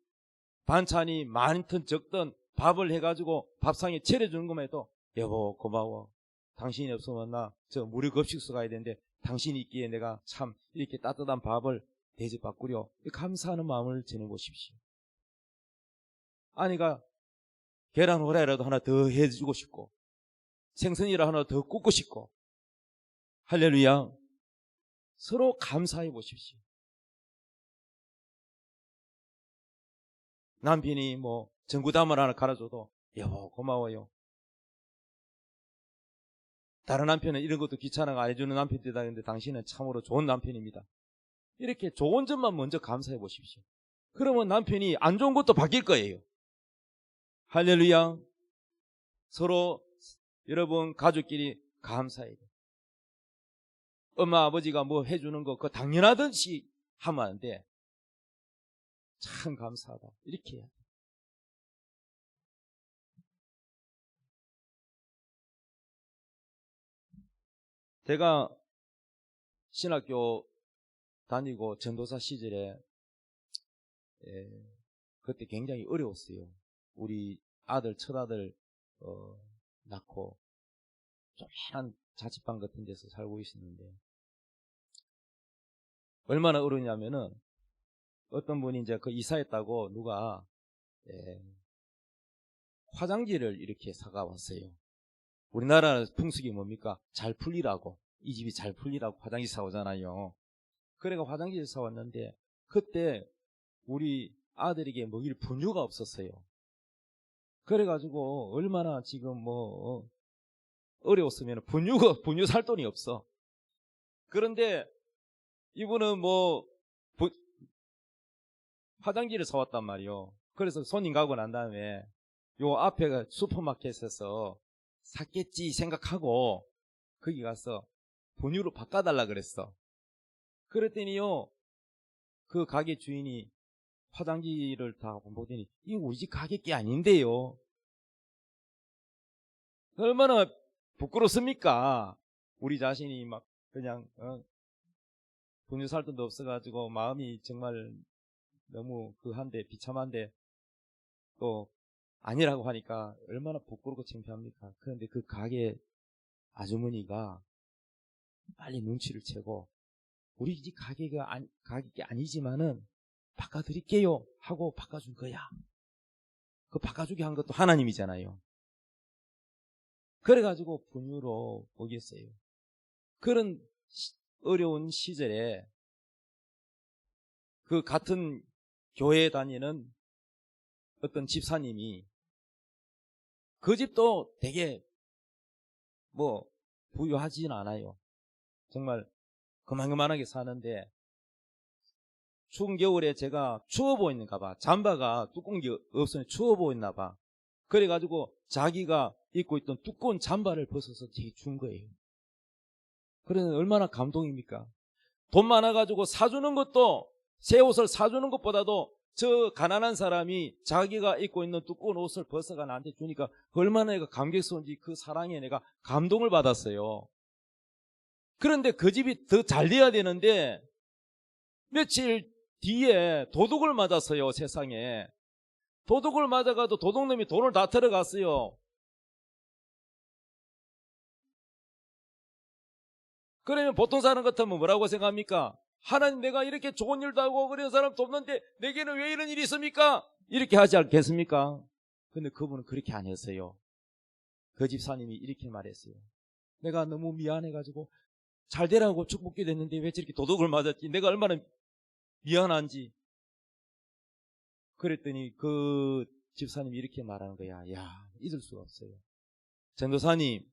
반찬이 많든 적든 밥을 해가지고 밥상에 차려주는 것만 해도 여보 고마워. 당신이 없으면 나 저 무료급식소 가야 되는데 당신이 있기에 내가 참 이렇게 따뜻한 밥을 대접받구려. 감사하는 마음을 전해보십시오. 아내가 계란 후라이라도 하나 더 해주고 싶고 생선이라 하나 더 굽고 싶고 할렐루야. 서로 감사해 보십시오. 남편이 뭐 전구담을 하나 갈아줘도 여보 고마워요. 다른 남편은 이런 것도 귀찮아가 안 해주는 남편이다 했는데 당신은 참으로 좋은 남편입니다. 이렇게 좋은 점만 먼저 감사해 보십시오. 그러면 남편이 안 좋은 것도 바뀔 거예요. 할렐루야. 서로 여러분 가족끼리 감사해야 돼요. 엄마 아버지가 뭐 해주는 거 그거 당연하듯이 하면 안 돼. 참 감사하다. 이렇게 해야 돼. 제가 신학교 다니고 전도사 시절에 그때 굉장히 어려웠어요. 우리 아들 첫아들 낳고 조그만 자취방 같은 데서 살고 있었는데 얼마나 어려웠냐면은 어떤 분이 이제 그 이사했다고 누가 화장지를 이렇게 사가 왔어요. 우리나라 풍습이 뭡니까? 잘 풀리라고. 이 집이 잘 풀리라고 화장지 사오잖아요. 그래가 화장지를 사왔는데 그때 우리 아들에게 먹일 분유가 없었어요. 그래가지고 얼마나 지금 뭐 어려웠으면 분유 살 돈이 없어. 그런데 이분은 뭐 화장지를 사왔단 말이요. 그래서 손님 가고 난 다음에 요 앞에 슈퍼마켓에서 샀겠지 생각하고 거기 가서 분유로 바꿔달라 그랬어. 그랬더니요 그 가게 주인이 화장지를 다 보더니 이거 우리 집 가게 게 아닌데요. 얼마나 부끄럽습니까? 우리 자신이 막 그냥 분유 살 돈도 없어가지고 마음이 정말 너무 한데 비참한데 또 아니라고 하니까 얼마나 부끄럽고 창피합니까? 그런데 그 가게 아주머니가 빨리 눈치를 채고 우리 집 가게가 아니지만은 바꿔드릴게요 하고 바꿔준 거야. 그 바꿔주게 한 것도 하나님이잖아요. 그래가지고 분유로 먹였어요. 그런 어려운 시절에 그 같은 교회에 다니는 어떤 집사님이 그 집도 되게 뭐 부유하진 않아요. 정말 그만하게 사는데 추운 겨울에 제가 추워 보이는가 봐. 잠바가 두꺼운 게 없으니 추워 보였나 봐. 그래가지고 자기가 입고 있던 두꺼운 잠바를 벗어서 제게 준 거예요. 그래서 얼마나 감동입니까? 돈 많아가지고 사주는 것도 새 옷을 사주는 것보다도 저 가난한 사람이 자기가 입고 있는 두꺼운 옷을 벗어가 나한테 주니까 얼마나 내가 감격스러운지 그 사랑에 내가 감동을 받았어요. 그런데 그 집이 더 잘 돼야 되는데 며칠 뒤에 도둑을 맞았어요. 세상에. 도둑을 맞아가지고 도둑놈이 돈을 다 털어갔어요. 그러면 보통 사람 같으면 뭐라고 생각합니까? 하나님, 내가 이렇게 좋은 일도 하고 그런 사람 돕는데 내게는 왜 이런 일이 있습니까? 이렇게 하지 않겠습니까? 근데 그분은 그렇게 안 했어요. 그 집사님이 이렇게 말했어요. 내가 너무 미안해가지고 잘 되라고 축복기 됐는데 왜 저렇게 도둑을 맞았지? 내가 얼마나 미안한지. 그랬더니 그 집사님이 이렇게 말하는 거야. 야, 잊을 수가 없어요. 전도사님,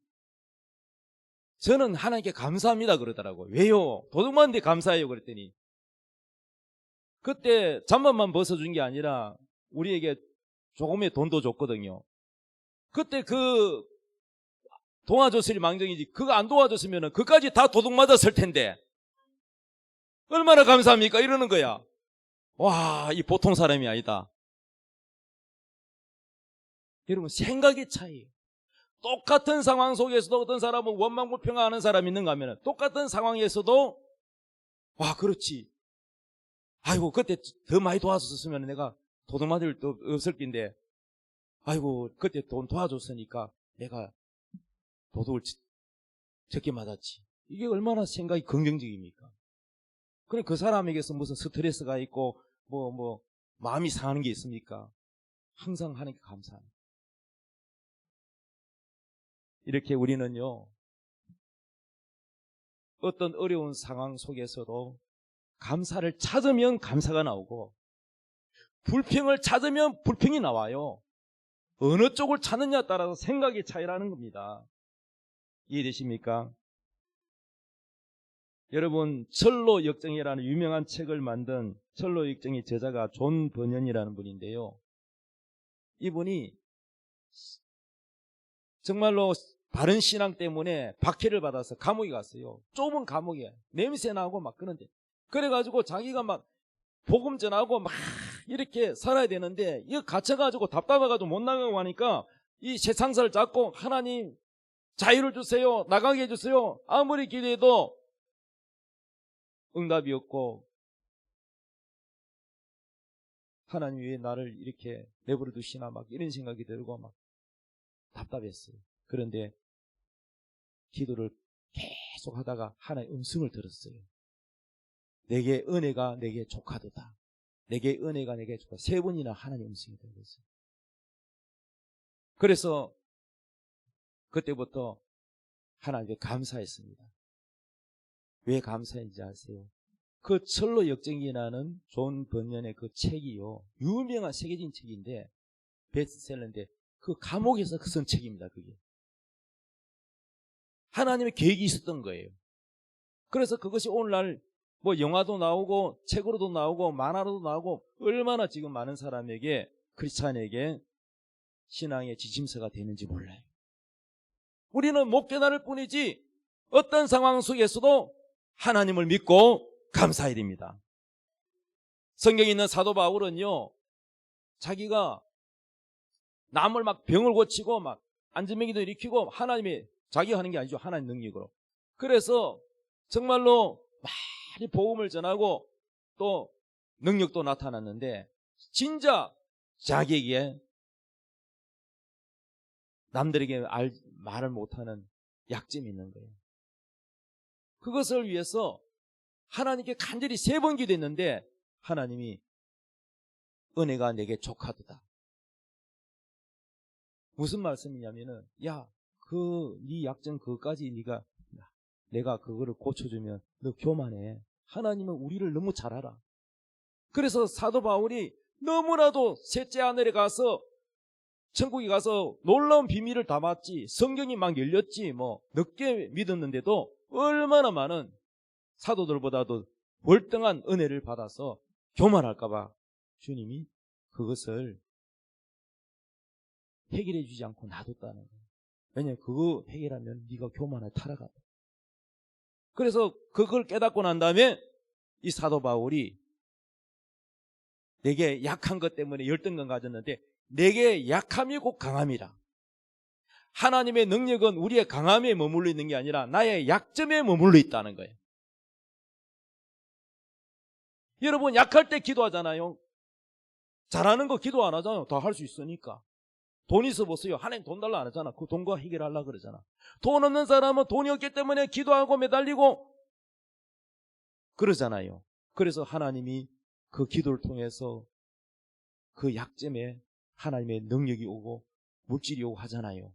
저는 하나님께 감사합니다 그러더라고요. 왜요? 도둑 맞는데 감사해요 그랬더니 그때 잠옷만 벗어준 게 아니라 우리에게 조금의 돈도 줬거든요. 그때 그 도와줬으니 망정이지 그거 안 도와줬으면 그까지 다 도둑 맞았을 텐데 얼마나 감사합니까? 이러는 거야. 와, 이 보통 사람이 아니다. 여러분, 생각의 차이. 똑같은 상황 속에서도 어떤 사람은 원망불평하는 사람이 있는가 하면 똑같은 상황에서도 와, 그렇지. 아이고, 그때 더 많이 도와줬으면 내가 도둑 맞을 도 없을 텐데 아이고, 그때 돈 도와줬으니까 내가 도둑을 적게 맞았지. 이게 얼마나 생각이 긍정적입니까? 그럼 그 사람에게서 무슨 스트레스가 있고 마음이 상하는 게 있습니까? 항상 하나님께 감사합니다. 이렇게 우리는요, 어떤 어려운 상황 속에서도 감사를 찾으면 감사가 나오고 불평을 찾으면 불평이 나와요. 어느 쪽을 찾느냐에 따라서 생각의 차이라는 겁니다. 이해되십니까? 여러분, 철로 역정이라는 유명한 책을 만든 철로 역정의 저자가 존 버년이라는 분인데요. 이분이 정말로 바른 신앙 때문에 박해를 받아서 감옥에 갔어요. 좁은 감옥에 냄새 나고 막 그런데 그래가지고 자기가 막 복음 전하고 막 이렇게 살아야 되는데 이거 갇혀가지고 답답해가지고 못 나가고 하니까 이 세상사를 잡고 하나님 자유를 주세요, 나가게 해주세요. 아무리 기도해도 응답이 없고 하나님 왜 나를 이렇게 내버려 두시나 막 이런 생각이 들고 막 답답했어요. 그런데 기도를 계속 하다가 하나의 음성을 들었어요. 내게 은혜가 내게 족하도다. 내게 은혜가 내게 족하도다. 3번이나 하나님 음성이 들었어요. 그래서 그때부터 하나님께 감사했습니다. 왜 감사했는지 아세요? 그 철로 역정이라는 존 번년의 그 책이요, 유명한 세계적인 책인데 베스트셀러인데 그 감옥에서 쓴 책입니다. 그게 하나님의 계획이 있었던 거예요. 그래서 그것이 오늘날 영화도 나오고 책으로도 나오고 만화로도 나오고 얼마나 지금 많은 사람에게 크리스찬에게 신앙의 지침서가 되는지 몰라요. 우리는 못 깨달을 뿐이지 어떤 상황 속에서도 하나님을 믿고 감사해야 됩니다. 성경에 있는 사도 바울은요, 자기가 남을 막 병을 고치고 막 안전병기도 일으키고 하나님이 자기가 하는 게 아니죠. 하나님 능력으로. 그래서 정말로 많이 복음을 전하고 또 능력도 나타났는데 진짜 자기에게 남들에게 말을 못하는 약점이 있는 거예요. 그것을 위해서 하나님께 간절히 3번 기도했는데 하나님이 은혜가 내게 족하도다. 무슨 말씀이냐면은 네 약점 그거까지 내가 그거를 고쳐주면 너 교만해. 하나님은 우리를 너무 잘 알아. 그래서 사도 바울이 너무나도 셋째 하늘에 가서 천국에 가서 놀라운 비밀을 담았지, 성경이 막 열렸지, 늦게 믿었는데도 얼마나 많은 사도들보다도 월등한 은혜를 받아서 교만할까봐 주님이 그것을 해결해 주지 않고 놔뒀다는 거예요. 왜냐하면 그거 해결하면 네가 교만에 타락한다. 그래서 그걸 깨닫고 난 다음에 이 사도 바울이 내게 약한 것 때문에 열등감 가졌는데 내게 약함이 곧 강함이라. 하나님의 능력은 우리의 강함에 머물러 있는 게 아니라 나의 약점에 머물러 있다는 거예요. 여러분 약할 때 기도하잖아요. 잘하는 거 기도 안 하잖아요. 다 할 수 있으니까. 돈 있어 보세요. 하나님 돈 달라 안 하잖아. 그 돈과 해결하려고 그러잖아. 돈 없는 사람은 돈이 없기 때문에 기도하고 매달리고 그러잖아요. 그래서 하나님이 그 기도를 통해서 그 약점에 하나님의 능력이 오고 물질이 오고 하잖아요.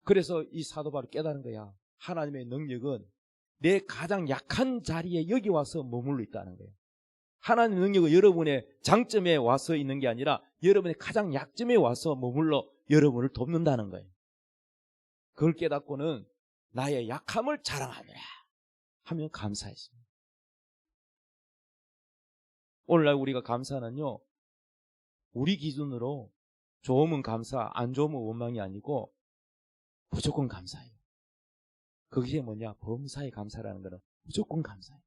그래서 이 사도 바울이 깨달은 거야. 하나님의 능력은 내 가장 약한 자리에 여기 와서 머물러 있다는 거예요. 하나님의 능력은 여러분의 장점에 와서 있는 게 아니라 여러분의 가장 약점에 와서 머물러 여러분을 돕는다는 거예요. 그걸 깨닫고는 나의 약함을 자랑하느라 하면 감사했습니다. 오늘날 우리가 감사는요, 우리 기준으로 좋으면 감사, 안 좋으면 원망이 아니고 무조건 감사해요. 그게 뭐냐? 범사에 감사라는 거는 무조건 감사해요.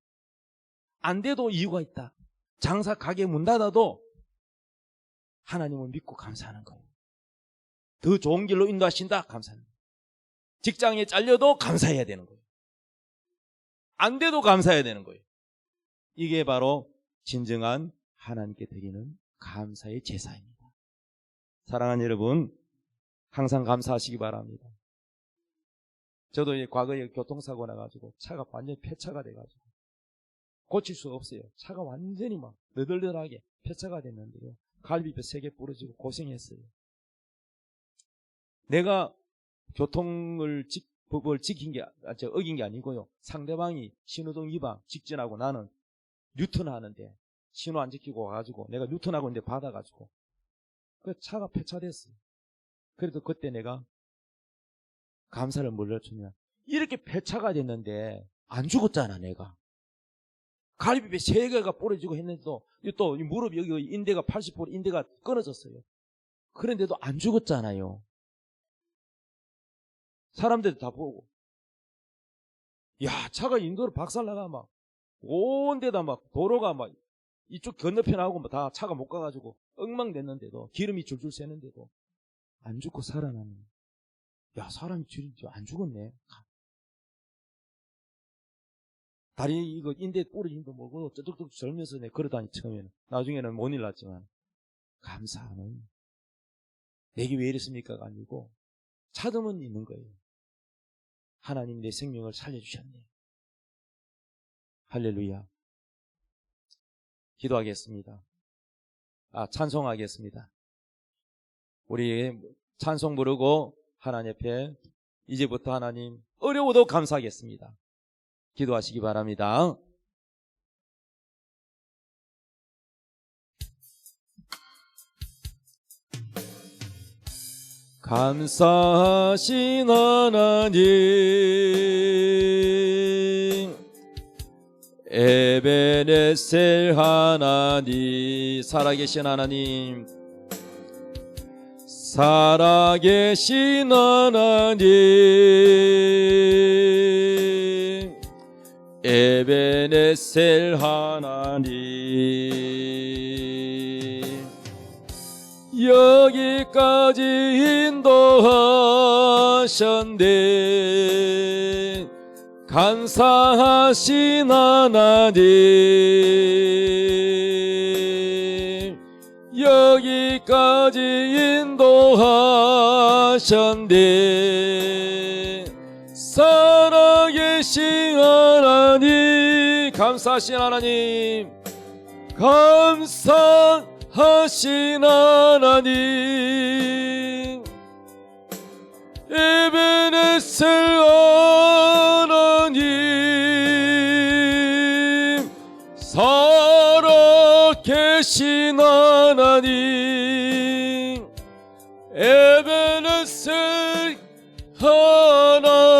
안 돼도 이유가 있다. 장사 가게 문 닫아도 하나님을 믿고 감사하는 거예요. 더 좋은 길로 인도하신다. 감사하는 거예요. 직장에 잘려도 감사해야 되는 거예요. 안 돼도 감사해야 되는 거예요. 이게 바로 진정한 하나님께 드리는 감사의 제사입니다. 사랑하는 여러분, 항상 감사하시기 바랍니다. 저도 과거에 교통사고 나가지고 차가 완전히 폐차가 돼가지고 고칠 수가 없어요. 차가 완전히 막 너덜너덜하게 폐차가 됐는데요. 갈비뼈 3개 부러지고 고생했어요. 내가 법을 어긴 게 아니고요. 상대방이 신호등 위반 직진하고 나는 뉴턴하는데 신호 안 지키고 와가지고 내가 뉴턴하고 있는데 받아가지고 그 차가 폐차됐어요. 그래도 그때 내가 감사를 뭘로 주냐. 이렇게 폐차가 됐는데 안 죽었잖아 내가. 갈비뼈 3개가 부러지고 했는데도 또 무릎 여기 인대가 80% 인대가 끊어졌어요. 그런데도 안 죽었잖아요. 사람들도 다 보고 야 차가 인도로 박살나가 막 온 데다 막 도로가 막 이쪽 건너편하고 다 차가 못 가가지고 엉망됐는데도 기름이 줄줄 새는데도 안 죽고 살아나는. 야 사람이 안 죽었네. 다리 이거 인대 부러진도 모르고 쩌뚝뚝 절면서 내 걸어다니 처음에는. 나중에는 못 일났지만 감사는 내게 왜 이랬습니까가 아니고 찾으면 있는 거예요. 하나님 내 생명을 살려주셨네. 할렐루야. 기도하겠습니다. 찬송하겠습니다. 우리 찬송 부르고 하나님 앞에 이제부터 하나님 어려워도 감사하겠습니다. 기도하시기 바랍니다. 감사하신 하나님, 에베네셀 하나님, 살아계신 하나님, 살아계신 하나님, 에베네셀 하나님, 여기까지 인도하셨네. 감사하신 하나님, 여기까지 인도하셨네. 살아계신 하나님, 감사하신 하나님, 감사하신 하나님, 에베네셀 하나님, 살아계신 하나님, 에베네셀 하나님,